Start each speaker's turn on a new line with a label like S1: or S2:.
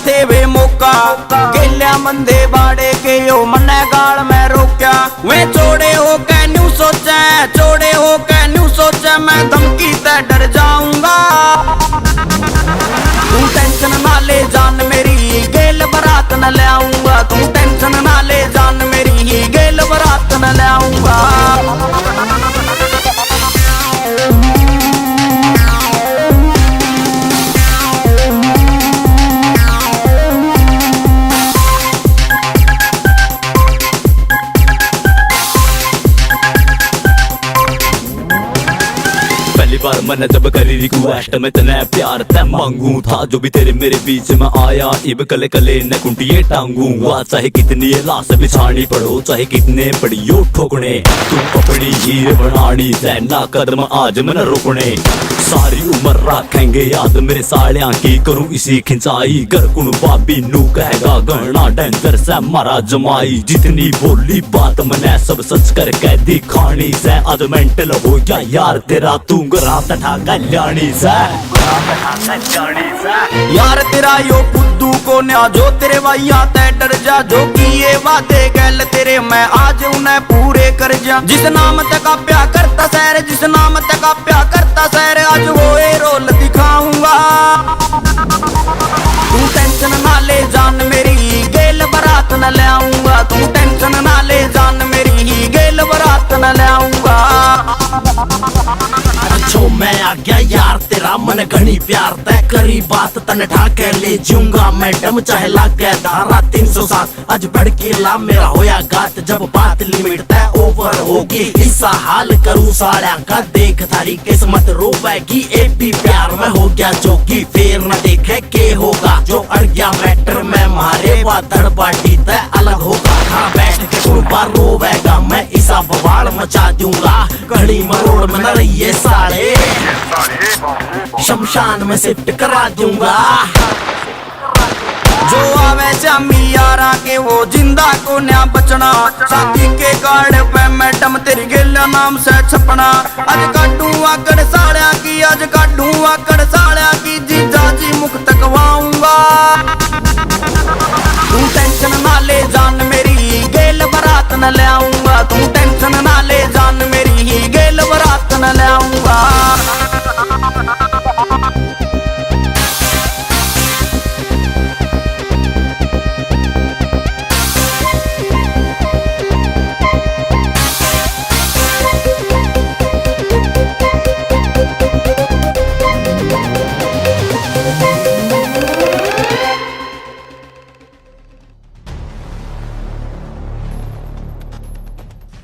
S1: थे वे मौका गेल्या मंदे बाड़े के यो मन्ने गाल में रोक्या वे चोड़े हो के न्यू सोचे चोड़े हो के न्यू सोचे मैं धमकी ते डर जाऊंगा तू टेंशन ना ले जान मेरी गेल बरात न ले आऊंगा तू टेंशन ना ले जान मेरी गेल बरात न ले आऊंगा
S2: पहली बार मैंने जब करी रिक्वेस्ट में तने प्यार तय मांगू था जो भी तेरे मेरे बीच में आया इब कले कले न कुंटिये टांगूंगा चाहे कितनी लाश बिछानी पड़ो चाहे कितने पड़ियो ठोकने तू अपनी हीर बनानी से ना कदम आज मन रोकने सारी उम्र रखेंगे याद मेरे सालियां की करूं इसी खिंचाई कर कुण बाबी नू कहेगा गणना डेंजर से मारा जमाई जितनी बोली बात मैंने सब सच करके दिखानी से आज मेंटल हो गया यार तेरा तू रात ठा कल्याणी से
S1: यार तेरा यो बुद्धू को न्या जो तेरे भैया ते डर जा जो किए वादे गैल तेरे मैं आज उन्हें पूरे कर जा जिस नाम तक का प्यार करता सैर जिस नाम तक का प्यार करता सैर आज वो रोल दिखाऊंगा तू टेंशन ना ले जान मेरी गेल बरात न ले आऊंगा तू टेंशन ना ले जान मेरी गेल बरात न ले आऊंगा
S3: अच्छो मैं आ गया यार तेरा मन घनी प्यार तय करी बात तन ठाके ले जूंगा मैडम चाहे लाग गया धारा 307 आज बढ़ के ला मेरा होया गात जब बात लिमिट तय ओवर होगी ऐसा हाल करूं साड़ा का देख थारी किस्मत रोवेगी एपी प्यार में हो गया जोगी फिर न देखे के होगा जो अड़ गया मैटर में मारे वादड़ बाटी तय अलग होगा हाँ बैठ के बार रोवेगा मैं ऐसा बवाल मचा दूंगा घड़ी मरोड़ में न रहिए साले शमशान में शिफ्ट करा दूंगा
S1: जो आवे चामी यारा के वो जिंदा को न्या बचना साथी के कार्ड पे मैडम तेरी गेला नाम से छपना आज काटू आकड़ साड़िया की आज काटू आकड़